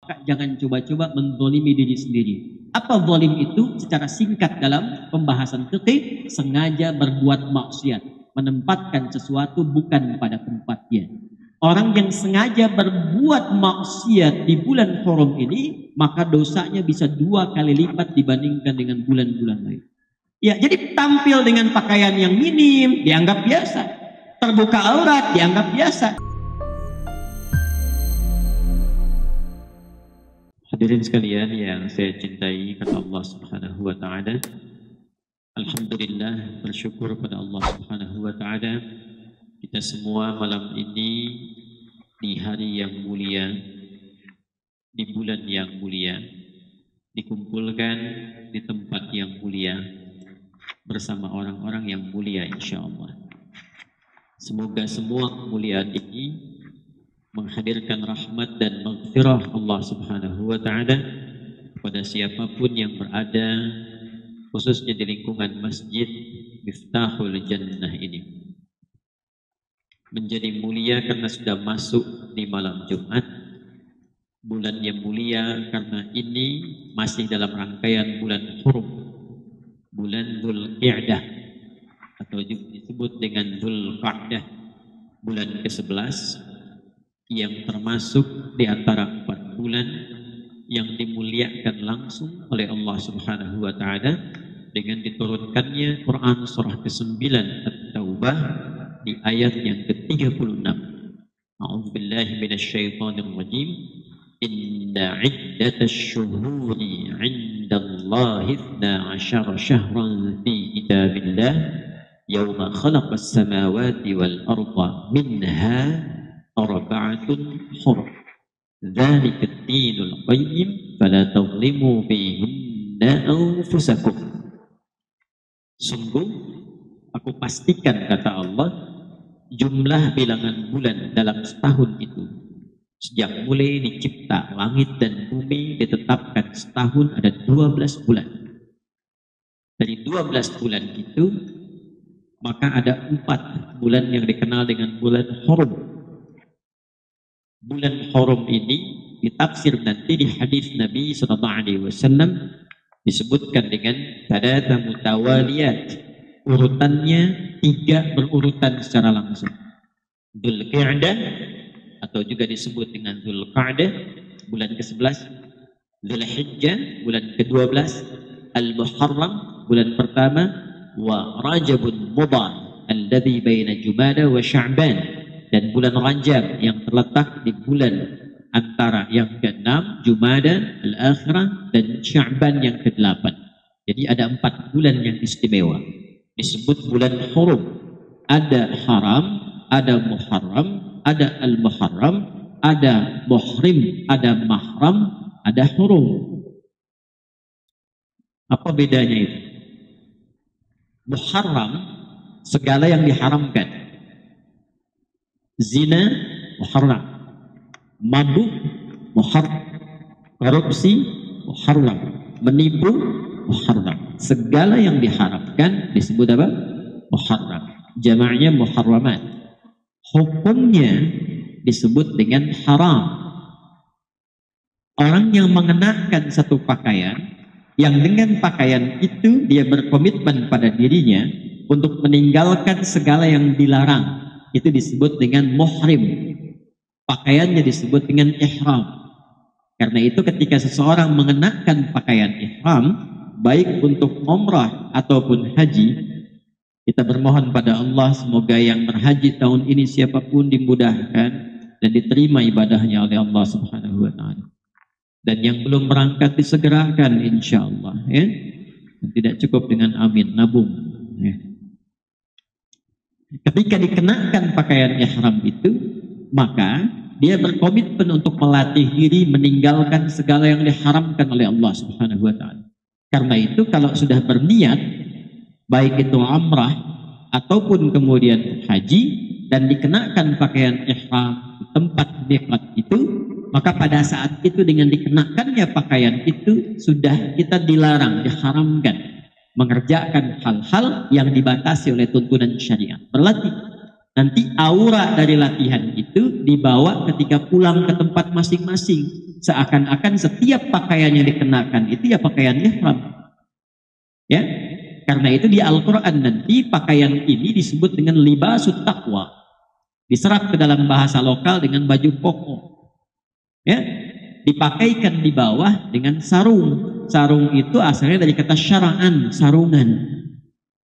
maka jangan coba-coba menzalimi diri sendiri. Apa zalim itu? Secara singkat dalam pembahasan fikih, sengaja berbuat maksiat, menempatkan sesuatu bukan pada tempatnya. Orang yang sengaja berbuat maksiat di bulan haram ini, maka dosanya bisa 2 kali lipat dibandingkan dengan bulan-bulan lain. Ya, jadi tampil dengan pakaian yang minim dianggap biasa, terbuka aurat dianggap biasa. Hadirin sekalian yang saya cintai, kata Allah Subhanahu wa taala, alhamdulillah, bersyukur pada Allah Subhanahu wa taala, kita semua malam ini di hari yang mulia, di bulan yang mulia, dikumpulkan di tempat yang mulia bersama orang-orang yang mulia insyaallah. Semoga semua kemuliaan ini menghadirkan rahmat dan maghfirah Allah Subhanahu wa taala kepada siapapun yang berada, khususnya di lingkungan Masjid Miftahul Jannah ini. Menjadi mulia karena sudah masuk di malam Jumat, bulan yang mulia karena ini masih dalam rangkaian bulan Hurum, bulan Dzulqa'dah atau juga disebut dengan Dzulqa'dah, bulan ke-11 yang termasuk di antara 4 bulan yang dimuliakan langsung oleh Allah Subhanahu wa taala dengan diturunkannya Quran surah ke-9 At-Taubah di ayat yang ke-36. A'udzubillahi minasyaitonir rajim. Inna 'iddatasy syuhuri 'indallahi 12 syahran fi kitabillah yauma khalaqas samawati wal arda minha arba'atun hurum. Dzalika ad-dinul qayyim fala tadhlimu fihinna anfusakum. Sungguh aku pastikan, kata Allah, jumlah bilangan bulan dalam setahun itu sejak mulai dicipta langit dan bumi ditetapkan setahun ada 12 bulan. Dari 12 bulan itu maka ada 4 bulan yang dikenal dengan bulan Hurum. Bulan Hurum ini ditafsir nanti di hadis Nabi SAW disebutkan dengan thalatha mutawaliyat, urutannya 3 berurutan secara langsung. Dzulqa'dah atau juga disebut dengan Dzulqa'dah bulan ke-11, Dzulhijjah bulan ke-12, Al-Muharram bulan pertama, wa Rajabun Mudhar alladzi baina Jumada wa Sya'ban, dan bulan Rajab yang terletak di bulan antara yang ke-6 Jumada al-Akhirah dan Sya'ban yang ke-8. Jadi ada 4 bulan yang istimewa disebut bulan Hurum. Ada haram, ada muharram, ada al-muharram, ada muhrim, ada mahram, ada hurum. Apa bedanya itu? Muharram segala yang diharamkan. Zina muharram, mabuk muharram, korupsi muharram, menipu muharram. Segala yang diharamkan disebut apa? Muharram. Jamaknya muharramat. Hukumnya disebut dengan haram. Orang yang mengenakan satu pakaian, yang dengan pakaian itu dia berkomitmen pada dirinya untuk meninggalkan segala yang dilarang, itu disebut dengan muhrim. Pakaiannya disebut dengan ihram. Karena itu ketika seseorang mengenakan pakaian ihram, baik untuk umrah ataupun haji, kita bermohon pada Allah semoga yang berhaji tahun ini siapapun dimudahkan dan diterima ibadahnya oleh Allah Subhanahu wa taala. Dan yang belum berangkat disegerakan insyaallah, ya. Dan tidak cukup dengan amin, nabung, ya. Ketika dikenakan pakaian ihram itu, maka dia berkomitmen untuk melatih diri meninggalkan segala yang diharamkan oleh Allah Subhanahu wa taala. Karena itu kalau sudah berniat baik itu umrah ataupun kemudian haji dan dikenakan pakaian ihram di tempat miqat itu, maka pada saat itu dengan dikenakannya pakaian itu sudah kita dilarang, diharamkan mengerjakan hal-hal yang dibatasi oleh tuntunan syariat. Berlatih Nanti aura dari latihan itu dibawa ketika pulang ke tempat masing-masing. Seakan-akan setiap pakaian yang dikenakan itu ya pakaian ihram. Ya, karena itu di Al-Quran nanti pakaian ini disebut dengan libasut taqwa. Diserap ke dalam bahasa lokal dengan baju koko. Ya, dipakaikan di bawah dengan sarung. Sarung itu asalnya dari kata syara'an, sarungan.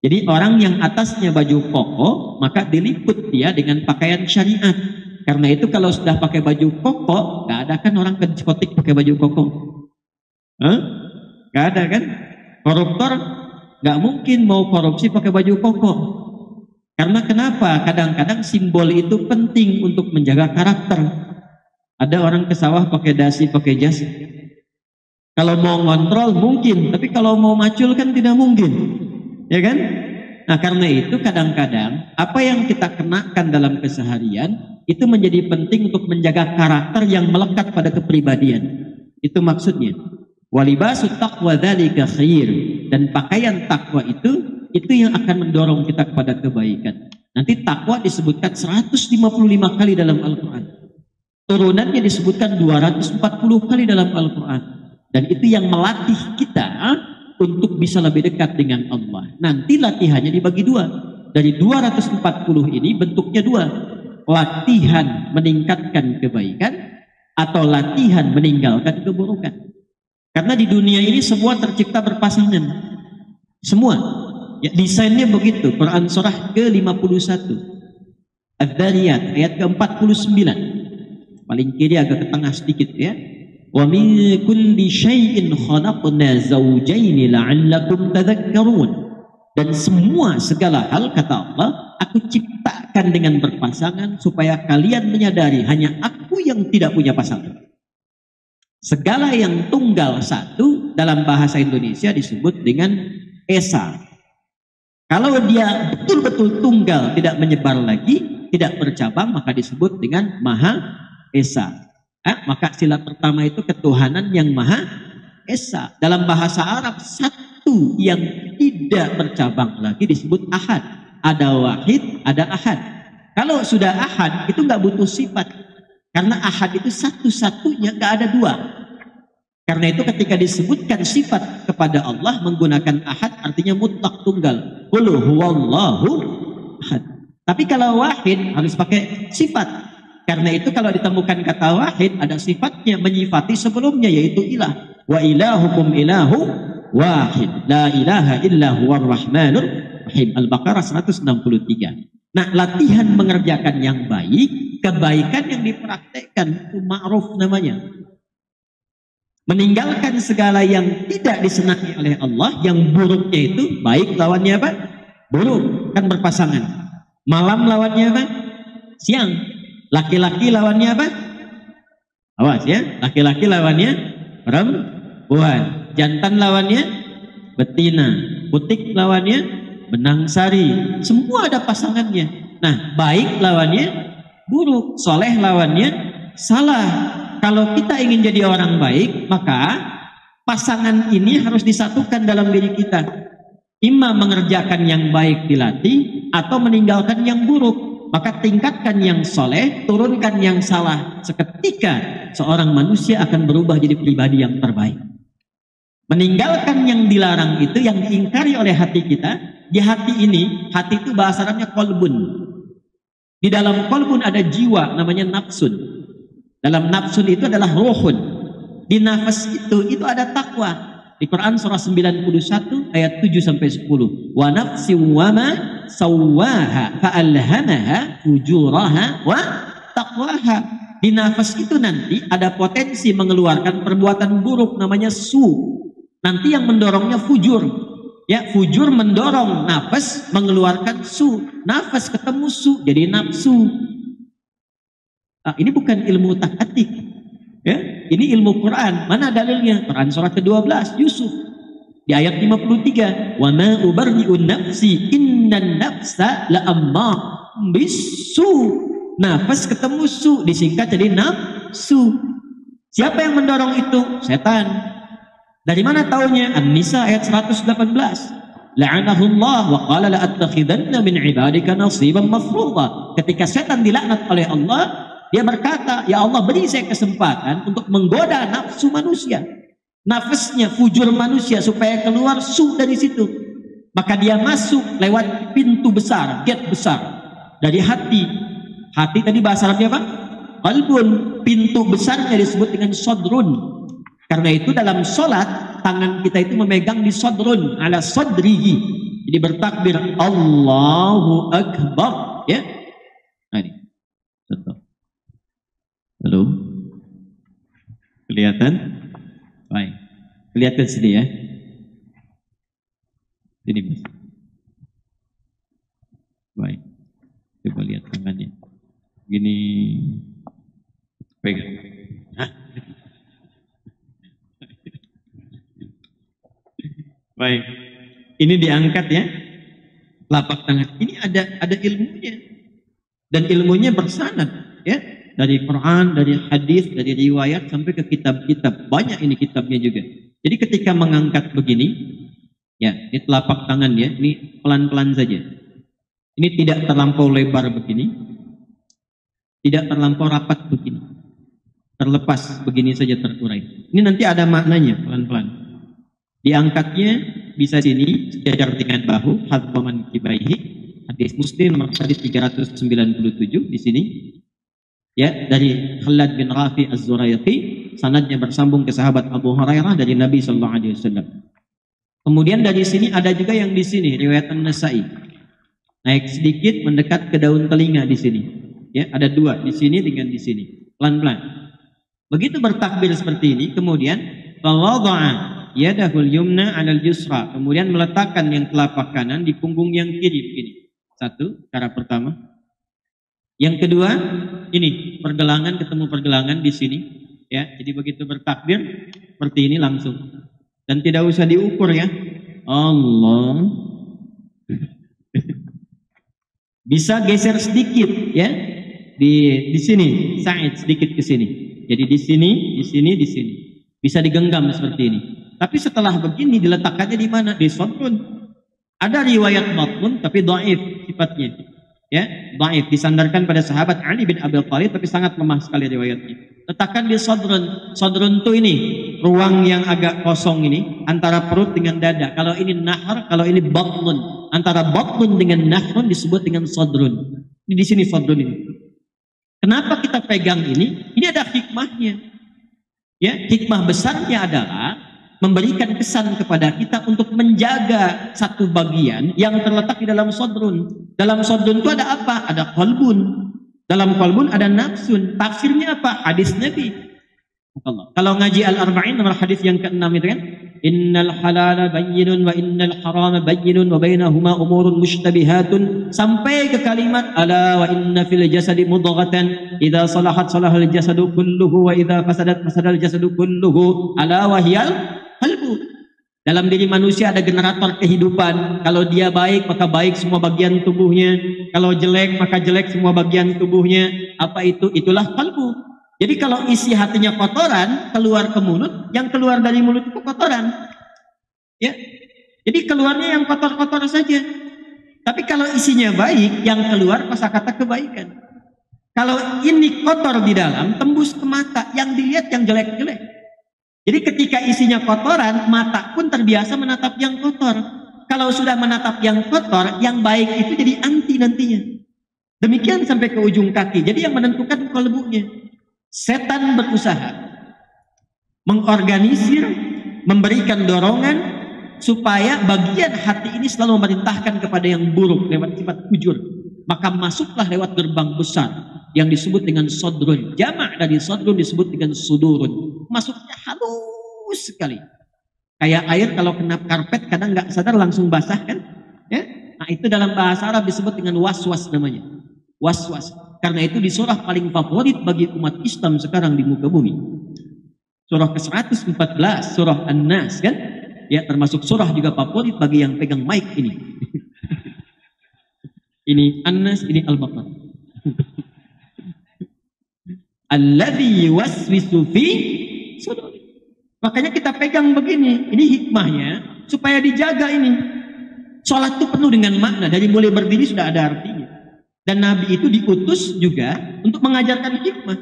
Jadi orang yang atasnya baju koko, maka diliput dia dengan pakaian syariat. Karena itu kalau sudah pakai baju koko, gak ada kan orang ke diskotik pakai baju koko. Gak ada kan? Koruptor gak mungkin mau korupsi pakai baju koko. Karena kenapa? Kadang-kadang simbol itu penting untuk menjaga karakter. Ada orang ke sawah pakai dasi, pakai jas. Kalau mau ngontrol mungkin, tapi kalau mau macul kan tidak mungkin. Ya kan? Nah, karena itu kadang-kadang apa yang kita kenakan dalam keseharian itu menjadi penting untuk menjaga karakter yang melekat pada kepribadian. Itu maksudnya. Walibasut taqwa dzalika khair. Dan pakaian takwa itu yang akan mendorong kita kepada kebaikan. Nanti takwa disebutkan 155 kali dalam Al-Quran. Turunannya disebutkan 240 kali dalam Al-Quran. Dan itu yang melatih kita untuk bisa lebih dekat dengan Allah. Nanti latihannya dibagi dua. Dari 240 ini bentuknya dua. Latihan meningkatkan kebaikan atau latihan meninggalkan keburukan. Karena di dunia ini semua tercipta berpasangan. Semua. Ya, desainnya begitu. Quran surah ke-51. Adz-Dzariyat ayat ke-49. Paling kiri agak ke tengah sedikit ya. Wa min kulli syai'in khalaqna zawjayn la'allakum tadhakkarun. Dan semua segala hal kata Allah, aku ciptakan dengan berpasangan supaya kalian menyadari hanya aku yang tidak punya pasangan. Segala yang tunggal satu dalam bahasa Indonesia disebut dengan esa. Kalau dia betul-betul tunggal, tidak menyebar lagi, tidak bercabang, maka disebut dengan Maha Esa. Maka sila pertama itu ketuhanan yang Maha Esa. Dalam bahasa Arab satu yang tidak bercabang lagi disebut ahad. Ada wahid, ada ahad. Kalau sudah ahad itu nggak butuh sifat. Karena ahad itu satu-satunya, nggak ada dua. Karena itu ketika disebutkan sifat kepada Allah menggunakan ahad artinya mutlak tunggal. Qul huwallahu ahad. Tapi kalau wahid harus pakai sifat. Karena itu kalau ditemukan kata wahid ada sifatnya menyifati sebelumnya yaitu ilah. Wa ilahukum ilahu wahid. La ilaha illa huwar rahmanur rahim. Al-Baqarah 163. Nah, latihan mengerjakan yang baik, kebaikan yang dipraktekkan itu ma'ruf namanya. Meninggalkan segala yang tidak disenangi oleh Allah, yang buruknya itu baik lawannya apa? Buruk, kan berpasangan. Malam lawannya apa? Siang. Laki-laki lawannya apa? Awas ya, laki-laki lawannya perempuan. Jantan lawannya betina. Putik lawannya benang sari. Semua ada pasangannya. Nah, baik lawannya buruk, soleh lawannya salah. Kalau kita ingin jadi orang baik, maka pasangan ini harus disatukan dalam diri kita. Imma mengerjakan yang baik dilatih atau meninggalkan yang buruk. Maka tingkatkan yang soleh, turunkan yang salah. Seketika seorang manusia akan berubah jadi pribadi yang terbaik. Meninggalkan yang dilarang itu, yang diingkari oleh hati kita. Di hati ini, hati itu bahasa Arabnya kolbun. Di dalam kolbun ada jiwa, namanya nafsun. Dalam nafsun itu adalah rohun. Di nafas itu ada takwa. Di Quran surah 91 ayat 7-10. Wa nafsi wa ma sawwaha fa'alhamaha fujuraha wa taqwaha. Di nafas itu nanti ada potensi mengeluarkan perbuatan buruk namanya su. Nanti yang mendorongnya fujur. Ya, fujur mendorong nafas mengeluarkan su. Nafas ketemu su jadi nafsu. Ini bukan ilmu tak-atik. Ya, ini ilmu Quran. Mana dalilnya? Quran surah ke-12 Yusuf di ayat 53. Wa ma ubarri'un nafsi innan nafsa la'ammar bisu. Nafas ketemu su disingkat jadi nafsu. Siapa yang mendorong itu? Setan. Dari mana taunya? An-Nisa ayat 118. la'anahullah wa qala la'attakhidanna min 'ibadika nasiban mafruḍa. Ketika setan dilaknat oleh Allah, dia berkata, ya Allah beri saya kesempatan untuk menggoda nafsu manusia, nafasnya, fujur manusia, supaya keluar su dari situ. Maka dia masuk lewat pintu besar, gate besar dari hati. Hati tadi bahasa Arabnya apa? Qalbun. Pintu besarnya disebut dengan sodrun. Karena itu dalam sholat tangan kita itu memegang di sodrun, ala sodrihi. Jadi bertakbir Allahu Akbar, ya. Nah ini contoh. Halo, kelihatan? Baik, kelihatan sini ya. Sini mas. Baik, coba lihat tangannya. Gini, pegang. Baik, ini diangkat ya, telapak tangan. Ini ada ilmunya, dan ilmunya bersanad ya, dari Quran, dari hadis, dari riwayat sampai ke kitab-kitab. Banyak ini kitabnya juga. Jadi ketika mengangkat begini, ya, ini telapak tangan ya, ini pelan-pelan saja. Ini tidak terlampau lebar begini, tidak terlampau rapat begini, terlepas begini saja terurai. Ini nanti ada maknanya pelan-pelan. Diangkatnya bisa sini sejajar dengan bahu, hadbaman kibaihi. Hadis Muslim nomor hadis 397 di sini. Ya, dari Khalad bin Rafi Az-Zurayqi, sanadnya bersambung ke sahabat Abu Hurairah dari Nabi sallallahu alaihi wasallam. Kemudian dari sini ada juga yang di sini riwayat An-Nasa'i. Naik sedikit mendekat ke daun telinga di sini. Ya, ada dua di sini dengan di sini. Pelan-pelan. Begitu bertakbir seperti ini, kemudian fawadha'a yadahul yumna 'alal yusra, kemudian meletakkan yang telapak kanan di punggung yang kiri begini. Satu, cara pertama. Yang kedua, ini pergelangan ketemu pergelangan di sini, ya. Jadi begitu bertakbir seperti ini langsung. Dan tidak usah diukur ya. Allah. Bisa geser sedikit ya. Di sini, Sa'id sedikit ke sini. Jadi di sini, di sini, di sini. Bisa digenggam seperti ini. Tapi setelah begini diletakkannya di mana? Di sodrun. Ada riwayat batun tapi dhaif sifatnya. Ya, dhaif, disandarkan pada sahabat Ali bin Abi Thalib tapi sangat lemah sekali riwayatnya. Letakkan di sodrun. Sodrun itu ini ruang yang agak kosong ini antara perut dengan dada. Kalau ini nahar, kalau ini batun. Antara batun dengan nahrun disebut dengan sodrun. Ini di sini sodrun ini. Kenapa kita pegang ini? Ini ada hikmahnya. Ya, hikmah besarnya adalah memberikan kesan kepada kita untuk menjaga satu bagian yang terletak di dalam sodrun. Dalam sodrun itu ada apa? Ada qalbun. Dalam qalbun ada nafsun. Tafsirnya apa? Hadis Nabi. Allah. Kalau ngaji Al-Arba'in nomor hadis yang ke-6 itu kan, innal halala bayyinun wa innal harama bayyinun wa bainahuma umurun mushtabihatun, sampai ke kalimat ala wa inna fil jasadi mudghatan idza salahat salahal jasadu kulluhu wa idza fasadat fasadal jasadu kulluhu ala wa hiyal qalbu. Dalam diri manusia ada generator kehidupan. Kalau dia baik maka baik semua bagian tubuhnya, kalau jelek maka jelek semua bagian tubuhnya. Apa itu? Itulah qalbu. Jadi kalau isi hatinya kotoran, keluar ke mulut, yang keluar dari mulut itu kotoran. Ya. Jadi keluarnya yang kotor-kotor saja. Tapi kalau isinya baik, yang keluar kosakata kebaikan. Kalau ini kotor di dalam, tembus ke mata, yang dilihat yang jelek-jelek. Jadi ketika isinya kotoran, mata pun terbiasa menatap yang kotor. Kalau sudah menatap yang kotor, yang baik itu jadi anti nantinya. Demikian sampai ke ujung kaki. Jadi yang menentukan qalbunya. Setan berusaha mengorganisir, memberikan dorongan supaya bagian hati ini selalu memerintahkan kepada yang buruk lewat sifat fujur. Maka masuklah lewat gerbang besar yang disebut dengan sodrun. Jamak dari sodrun disebut dengan sudurun. Masuknya halus sekali. Kayak air kalau kena karpet kadang nggak sadar langsung basah kan? Ya? Nah itu dalam bahasa Arab disebut dengan waswas namanya. Waswas. Karena itu di surah paling favorit bagi umat Islam sekarang di muka bumi. Surah ke-114, surah An-Nas kan? Ya, termasuk surah juga favorit bagi yang pegang mic ini. Ini An-Nas, ini Al-Baqarah. Alladzi yuwaswisu fi sudur. Makanya kita pegang begini. Ini hikmahnya supaya dijaga ini. Sholat itu penuh dengan makna, dari mulai berdiri sudah ada artinya. Dan Nabi itu diutus juga untuk mengajarkan hikmah.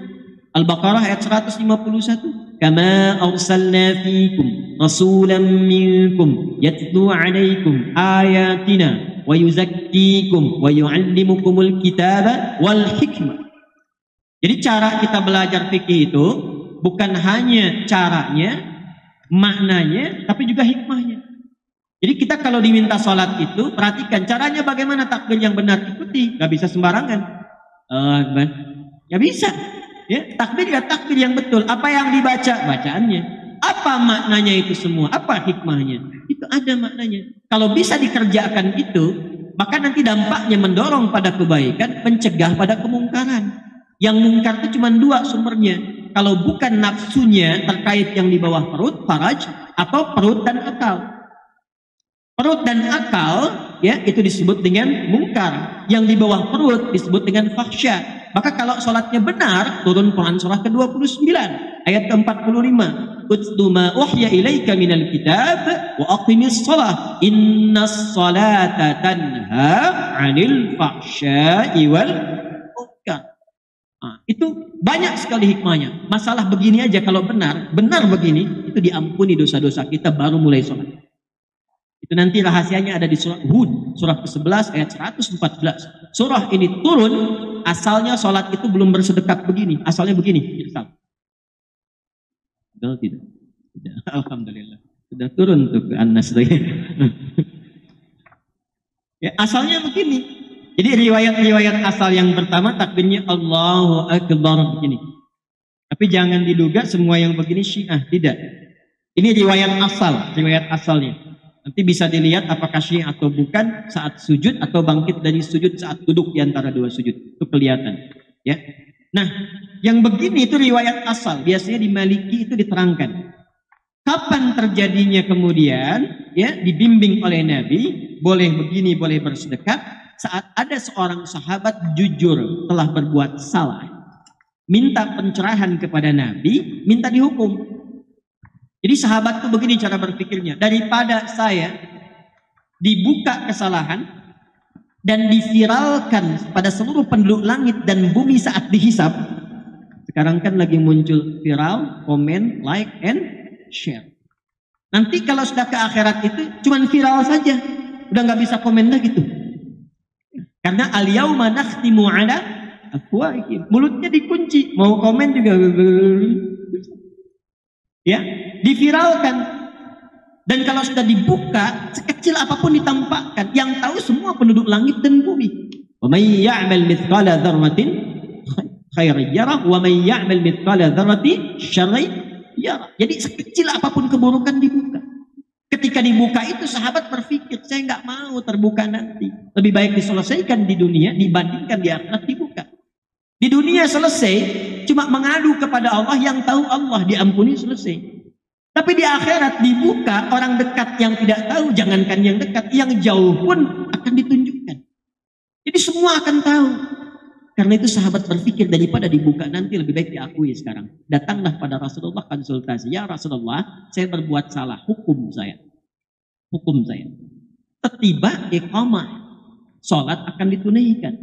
Al-Baqarah ayat 151. Kama arsalna fikum rasulan minkum yatlu alaikum ayatina wa yuzakkikum wa yu'allimukumul kitaba wal hikmah. Jadi cara kita belajar fikih itu bukan hanya caranya, maknanya, tapi juga hikmahnya. Jadi kita kalau diminta sholat itu, perhatikan caranya bagaimana takbir yang benar, ikuti. Gak bisa sembarangan. Gak bisa. Ya, takbir ya takbir yang betul. Apa yang dibaca? Bacaannya. Apa maknanya itu semua? Apa hikmahnya? Itu ada maknanya. Kalau bisa dikerjakan itu, maka nanti dampaknya mendorong pada kebaikan, mencegah pada kemungkaran. Yang mungkar itu cuma dua sumbernya. Kalau bukan nafsunya terkait yang di bawah perut, faraj, atau perut dan akal. Perut dan akal, ya, itu disebut dengan mungkar. Yang di bawah perut disebut dengan fahsya. Maka kalau sholatnya benar, turun Quran surah ke-29 ayat ke-45. Utlu ma uhya ilaika minal kitab wa aqimis shalah innas salata tanha 'anil fahsya'i wal munkar. Itu banyak sekali hikmahnya. Masalah begini aja, kalau benar begini, itu diampuni dosa-dosa kita baru mulai sholat. Itu nanti rahasianya ada di surah Hud, surah ke-11 ayat 114. Surah ini turun, asalnya sholat itu belum bersedekat begini. Asalnya begini. Tidak. Alhamdulillah. Sudah turun tuh ke An-Nas lagi. Ya, asalnya begini. Jadi riwayat-riwayat asal yang pertama takbirnya Allahu Akbar begini. Tapi jangan diduga semua yang begini Syiah, tidak. Ini riwayat asalnya. Nanti bisa dilihat apakah Syiah atau bukan saat sujud atau bangkit dari sujud saat duduk di antara dua sujud. Itu kelihatan, ya. Nah, yang begini itu riwayat asal. Biasanya di Maliki itu diterangkan. Kapan terjadinya kemudian, ya, dibimbing oleh Nabi, boleh begini, boleh bersedekah. Saat ada seorang sahabat jujur telah berbuat salah, minta pencerahan kepada Nabi, minta dihukum. Jadi sahabat itu begini cara berpikirnya, daripada saya dibuka kesalahan dan diviralkan pada seluruh penduduk langit dan bumi saat dihisap. Sekarang kan lagi muncul viral, komen, like, and share. Nanti kalau sudah ke akhirat itu cuman viral saja, udah nggak bisa komen lagi tuh. Karena al-yauma nakhtimu ala afwahihim, mulutnya dikunci, mau komen juga ya, diviralkan. Dan kalau sudah dibuka, sekecil apapun ditampakkan, yang tahu semua penduduk langit dan bumi. Wa may ya'mal mithqala dzarratin khairan yarah wa may ya'mal mithqala dzarratin syarran yarah. Jadi sekecil apapun keburukan dibuka. Ketika dibuka itu sahabat berpikir, saya nggak mau terbuka nanti. Lebih baik diselesaikan di dunia dibandingkan di akhirat dibuka. Di dunia selesai, cuma mengadu kepada Allah, yang tahu Allah, diampuni, selesai. Tapi di akhirat dibuka, orang dekat yang tidak tahu, jangankan yang dekat, yang jauh pun akan ditunjukkan. Jadi semua akan tahu. Karena itu sahabat berpikir, daripada dibuka nanti lebih baik diakui sekarang. Datanglah pada Rasulullah konsultasi. Ya Rasulullah, saya berbuat salah, hukum saya. Hukum saya. Tiba iqamah, sholat akan ditunaikan.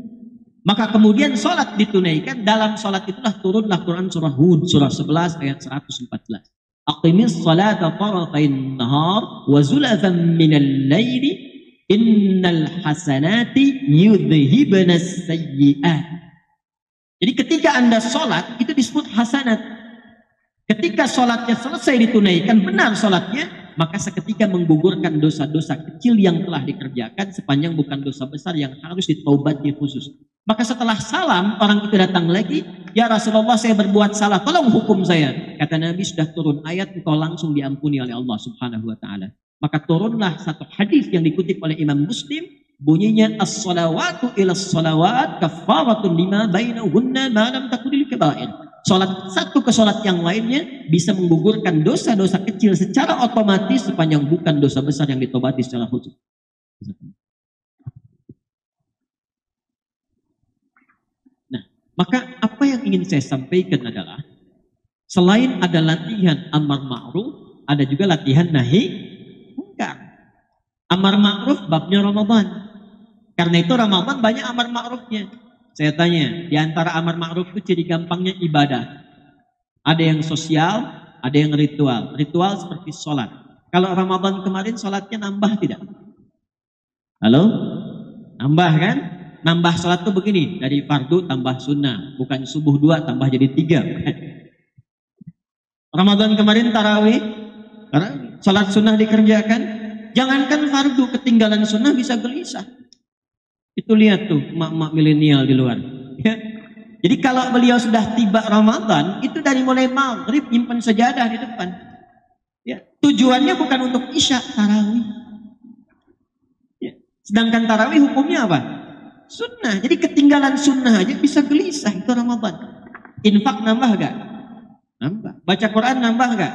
Maka kemudian sholat ditunaikan, dalam sholat itulah turunlah Quran surah Hud, surah 11 ayat 114. Aqimis salata tarafain nahar wa zulafan minal laili innal hasanati yudhibnas sayyi'at. Jadi ketika Anda sholat, itu disebut hasanat. Ketika sholatnya selesai ditunaikan, benar sholatnya, maka seketika menggugurkan dosa-dosa kecil yang telah dikerjakan, sepanjang bukan dosa besar yang harus ditaubati khusus. Maka setelah salam, orang itu datang lagi, ya Rasulullah, saya berbuat salah, tolong hukum saya. Kata Nabi, sudah turun ayat, engkau langsung diampuni oleh Allah Subhanahu wa Ta'ala. Maka turunlah satu hadis yang dikutip oleh Imam Muslim, bunyinya as-salawatu ila as-salawat kafaratun lima bainahunna ma lam takunil kaba'ir. Salat satu ke salat yang lainnya bisa menggugurkan dosa-dosa kecil secara otomatis sepanjang bukan dosa besar yang ditobati secara khusus. Nah, maka apa yang ingin saya sampaikan adalah, selain ada latihan amar ma'ruf, ada juga latihan nahi munkar. Amar ma'ruf babnya Ramadan. Karena itu Ramadan banyak amar ma'rufnya. Saya tanya, di antara amar ma'ruf itu ciri gampangnya ibadah. Ada yang sosial, ada yang ritual. Ritual seperti sholat. Kalau Ramadan kemarin sholatnya nambah tidak? Halo? Nambah kan? Nambah sholat tuh begini, dari fardu tambah sunnah. Bukan subuh 2 tambah jadi 3. Ramadan kemarin tarawih, sholat sunnah dikerjakan. Jangankan fardu, ketinggalan sunnah bisa gelisah. Itu lihat tuh emak-emak milenial di luar. Ya. Jadi kalau beliau sudah tiba Ramadan, itu dari mulai maghrib nyimpen sajadah di depan. Ya. Tujuannya bukan untuk isya, tarawih. Ya. Sedangkan tarawih hukumnya apa? Sunnah. Jadi ketinggalan sunnah aja bisa gelisah, itu Ramadan. Infak nambah gak? Nambah. Baca Quran nambah gak?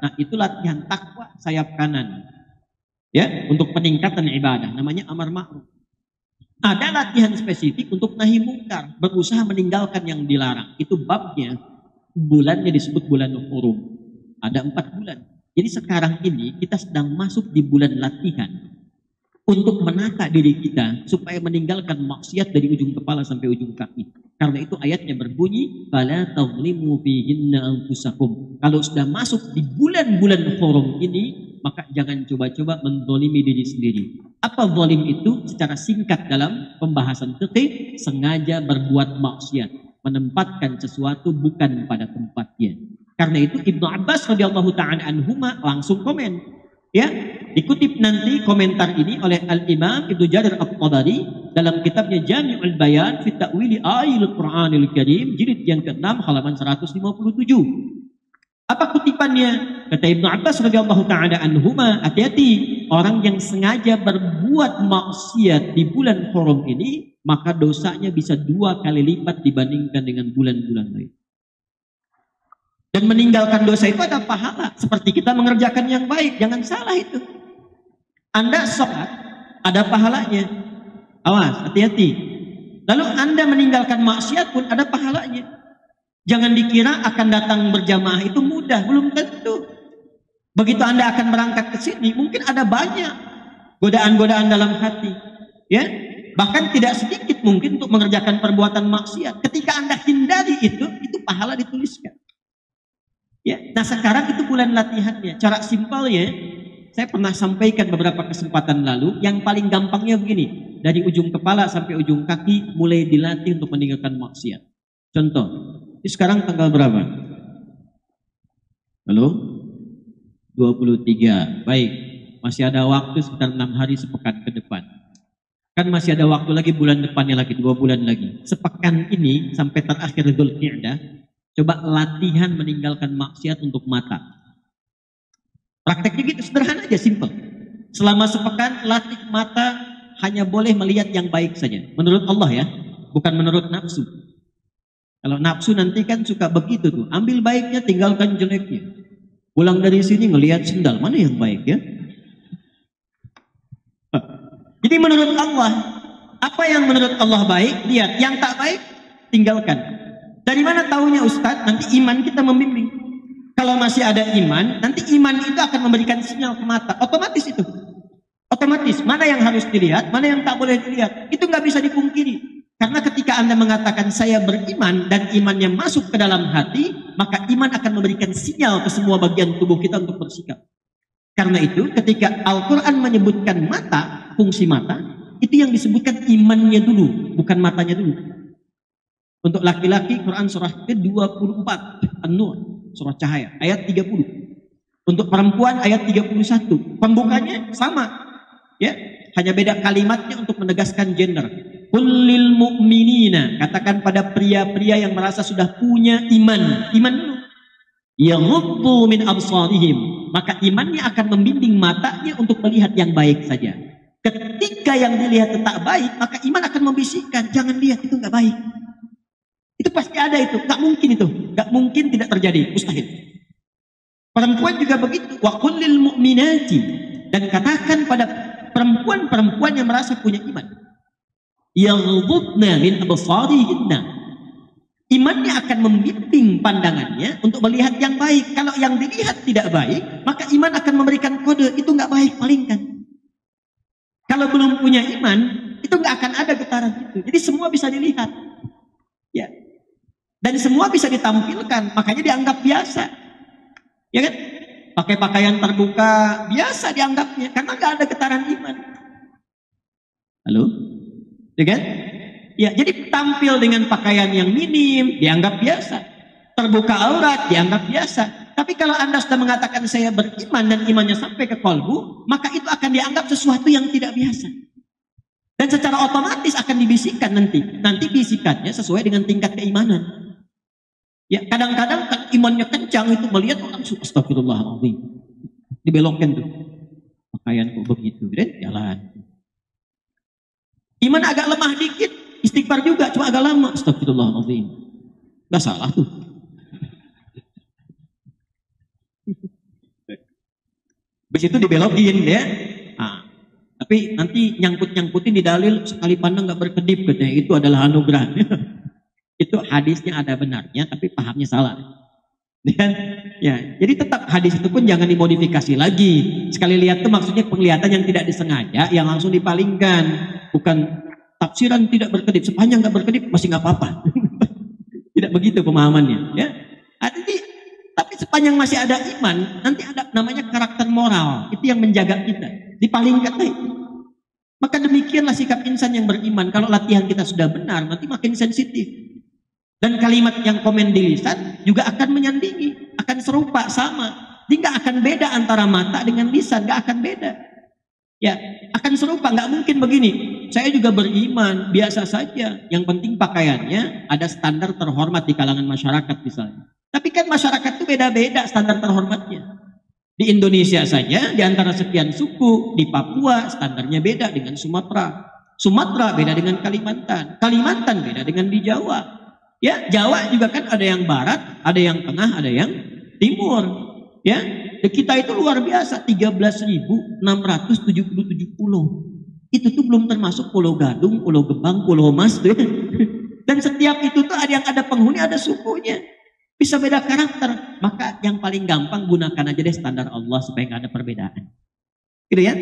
Nah itu latihan takwa sayap kanan. Ya, untuk peningkatan ibadah, namanya amar ma'ruf. Ada latihan spesifik untuk nahi mungkar, berusaha meninggalkan yang dilarang. Itu babnya, bulannya disebut bulan hurum. Ada 4 bulan. Jadi sekarang ini kita sedang masuk di bulan latihan untuk menata diri kita supaya meninggalkan maksiat dari ujung kepala sampai ujung kaki. Karena itu ayatnya berbunyi, "Fala tadhlimu fihinna anfusakum." Kalau sudah masuk di bulan-bulan hurum ini, maka jangan coba-coba menzalimi diri sendiri. Apa zalim itu? Secara singkat dalam pembahasan fikih, sengaja berbuat maksiat, menempatkan sesuatu bukan pada tempatnya. Karena itu Ibnu Abbas radhiyallahu ta'ala anhuma langsung komen. Ya, dikutip nanti komentar ini oleh Al-Imam Ibnu Jarir At-Tabari dalam kitabnya Jami'ul Bayan fi Ta'wili Ayatil Qur'anil Karim jilid yang ke-6 halaman 157. Apa kutipannya? Kata Ibnu Abbas radhiyallahu ta'ala anhuma, hati-hati orang yang sengaja berbuat maksiat di bulan haram ini, maka dosanya bisa 2 kali lipat dibandingkan dengan bulan-bulan lain. Dan meninggalkan dosa itu ada pahala, seperti kita mengerjakan yang baik. Jangan salah itu. Anda sholat, ada pahalanya. Awas, hati-hati. Lalu Anda meninggalkan maksiat pun ada pahalanya. Jangan dikira akan datang berjamaah itu mudah, belum tentu. Begitu Anda akan berangkat ke sini, mungkin ada banyak godaan-godaan dalam hati. Ya, bahkan tidak sedikit mungkin untuk mengerjakan perbuatan maksiat. Ketika Anda hindari itu pahala dituliskan. Ya, nah sekarang itu bulan latihannya. Cara simpelnya, saya pernah sampaikan beberapa kesempatan lalu, yang paling gampangnya begini, dari ujung kepala sampai ujung kaki mulai dilatih untuk meninggalkan maksiat. Contoh, sekarang tanggal berapa? Halo? 23. Baik, masih ada waktu sekitar 6 hari sepekan ke depan. Kan masih ada waktu lagi, bulan depannya lagi, 2 bulan lagi. Sepekan ini sampai terakhir Dzulqa'dah, coba latihan meninggalkan maksiat untuk mata. Prakteknya gitu, sederhana aja, simple. Selama sepekan latih mata hanya boleh melihat yang baik saja. Menurut Allah ya, bukan menurut nafsu. Kalau nafsu nanti kan suka begitu tuh, ambil baiknya, tinggalkan jeleknya. Pulang dari sini ngelihat sendal, mana yang baik ya? Jadi menurut Allah, apa yang menurut Allah baik, lihat. Yang tak baik, tinggalkan. Dari mana taunya Ustadz? Nanti iman kita membimbing. Kalau masih ada iman, nanti iman itu akan memberikan sinyal ke mata. Otomatis itu. Otomatis, mana yang harus dilihat, mana yang tak boleh dilihat. Itu nggak bisa dipungkiri. Karena ketika Anda mengatakan saya beriman dan imannya masuk ke dalam hati, maka iman akan memberikan sinyal ke semua bagian tubuh kita untuk bersikap. Karena itu ketika Al-Quran menyebutkan mata, fungsi mata, itu yang disebutkan imannya dulu, bukan matanya dulu. Untuk laki-laki Quran surah ke-24 An-Nur, surah cahaya, ayat 30. Untuk perempuan ayat 31. Pembukanya sama. Ya, hanya beda kalimatnya untuk menegaskan gender. Kullil mu'minina, katakan pada pria-pria yang merasa sudah punya iman dulu. Yaghuddu min absarihim, maka imannya akan membimbing matanya untuk melihat yang baik saja. Ketika yang dilihat tak baik, maka iman akan membisikkan, jangan lihat, itu nggak baik. Itu pasti ada itu, nggak mungkin itu, nggak mungkin tidak terjadi, mustahil. Perempuan juga begitu. Wa kullil mu'minati, dan katakan pada perempuan-perempuan yang merasa punya iman. Yaghdudna min absarihinna, imannya akan membimbing pandangannya untuk melihat yang baik. Kalau yang dilihat tidak baik, maka iman akan memberikan kode, itu nggak baik, palingkan. Kalau belum punya iman, itu nggak akan ada getaran itu. Jadi semua bisa dilihat. Ya. Dan semua bisa ditampilkan, makanya dianggap biasa. Ya kan? Pakai pakaian terbuka, biasa dianggapnya, karena nggak ada getaran iman. Halo? Ya kan? Ya, jadi tampil dengan pakaian yang minim, dianggap biasa. Terbuka aurat, dianggap biasa. Tapi kalau Anda sudah mengatakan saya beriman dan imannya sampai ke kolbu, maka itu akan dianggap sesuatu yang tidak biasa. Dan secara otomatis akan dibisikkan nanti. Nanti bisikannya sesuai dengan tingkat keimanan. Ya, kadang-kadang imannya kencang itu melihat orang astagfirullahaladzim. Dibelokkan tuh. Pakaian kok begitu, dan jalan. Iman agak lemah dikit, istighfar juga, cuma agak lama. Astagfirullahaladzim. Gak salah tuh. Habis itu dibelokin ya. Nah, tapi nanti nyangkut-nyangkutin di dalil sekali pandang gak berkedip katanya. Itu adalah anugerah. Itu hadisnya ada benarnya, tapi pahamnya salah. Dan, ya, jadi tetap hadis itu pun jangan dimodifikasi lagi. Sekali lihat tuh maksudnya penglihatan yang tidak disengaja, yang langsung dipalingkan. Bukan tafsiran tidak berkedip, sepanjang nggak berkedip masih nggak apa-apa. Tidak begitu pemahamannya. Ya, tapi sepanjang masih ada iman, nanti ada namanya karakter moral. Itu yang menjaga kita. Dipalingkan itu. Maka demikianlah sikap insan yang beriman. Kalau latihan kita sudah benar, nanti makin sensitif. Dan kalimat yang komen di lisan juga akan menyandingi, akan serupa, sama. Jadi nggak akan beda antara mata dengan lisan, nggak akan beda. Ya, akan serupa, nggak mungkin begini. Saya juga beriman, biasa saja. Yang penting pakaiannya ada standar terhormat di kalangan masyarakat misalnya. Tapi kan masyarakat itu beda-beda standar terhormatnya. Di Indonesia saja, di antara sekian suku, di Papua standarnya beda dengan Sumatera. Sumatera beda dengan Kalimantan. Kalimantan beda dengan di Jawa. Ya, Jawa juga kan ada yang barat, ada yang tengah, ada yang timur. Ya, kita itu luar biasa, 13.677 pulau. Itu tuh belum termasuk Pulau Gadung, Pulau Gebang, Pulau Mas tuh. Dan setiap itu tuh ada yang ada penghuni, ada sukunya. Bisa beda karakter. Maka yang paling gampang gunakan aja deh standar Allah supaya nggak ada perbedaan. Gitu ya.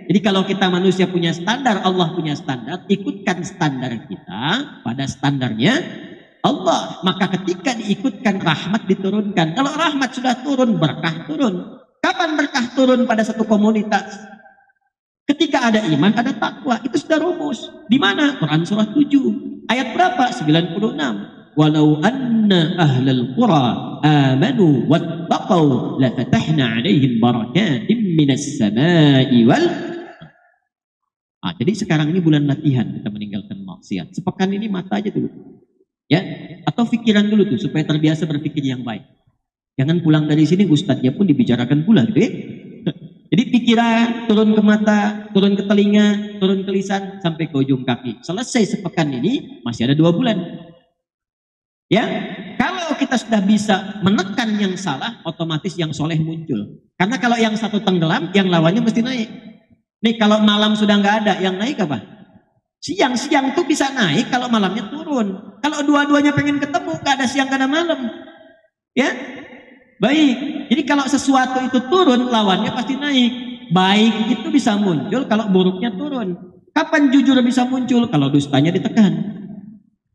Jadi kalau kita manusia punya standar, Allah punya standar, ikutkan standar kita pada standarnya Allah. Maka ketika diikutkan, rahmat diturunkan. Kalau rahmat sudah turun, berkah turun. Kapan berkah turun pada satu komunitas? Ketika ada iman, ada takwa. Itu sudah rumus. Di mana? Quran surah 7. Ayat berapa? 96. Walau anna ahlal qura amanu wattaqau lafatahna alaihim barakatim minas samai wal. Jadi sekarang ini bulan latihan kita meninggalkan maksiat. Sepekan ini mata aja dulu. Ya, atau pikiran dulu tuh supaya terbiasa berpikir yang baik. Jangan pulang dari sini ustadznya pun dibicarakan pula gitu ya. Jadi pikiran turun ke mata, turun ke telinga, turun ke lisan sampai ke ujung kaki. Selesai sepekan ini masih ada 2 bulan. Ya, kalau kita sudah bisa menekan yang salah, otomatis yang soleh muncul. Karena kalau yang satu tenggelam, yang lawannya mesti naik. Nih kalau malam sudah nggak ada, yang naik apa? Siang tuh bisa naik kalau malamnya turun. Kalau dua-duanya pengen ketemu, gak ada siang, gak ada malam. Ya, baik. Jadi kalau sesuatu itu turun, lawannya pasti naik. Baik itu bisa muncul kalau buruknya turun. Kapan jujur bisa muncul? Kalau dustanya ditekan.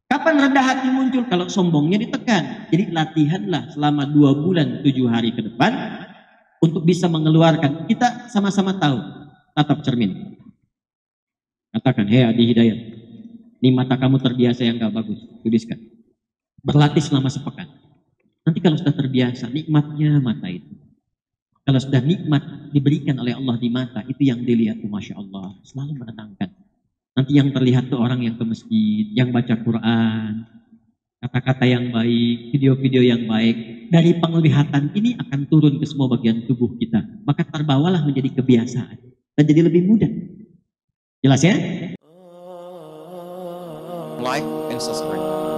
Kapan rendah hati muncul? Kalau sombongnya ditekan. Jadi latihanlah selama 2 bulan 7 hari ke depan untuk bisa mengeluarkan. Kita sama-sama tahu. Tatap cermin. Katakan, hei Adi Hidayat, ini mata kamu terbiasa yang gak bagus. Tuliskan. Berlatih selama sepekan. Nanti kalau sudah terbiasa, nikmatnya mata itu. Kalau sudah nikmat diberikan oleh Allah di mata, itu yang dilihat tuh Masya Allah. Selalu menenangkan. Nanti yang terlihat tuh orang yang ke masjid, yang baca Quran, kata-kata yang baik, video-video yang baik. Dari penglihatan ini akan turun ke semua bagian tubuh kita. Maka terbawalah menjadi kebiasaan. Dan jadi lebih mudah. Jelas ya? Like and subscribe.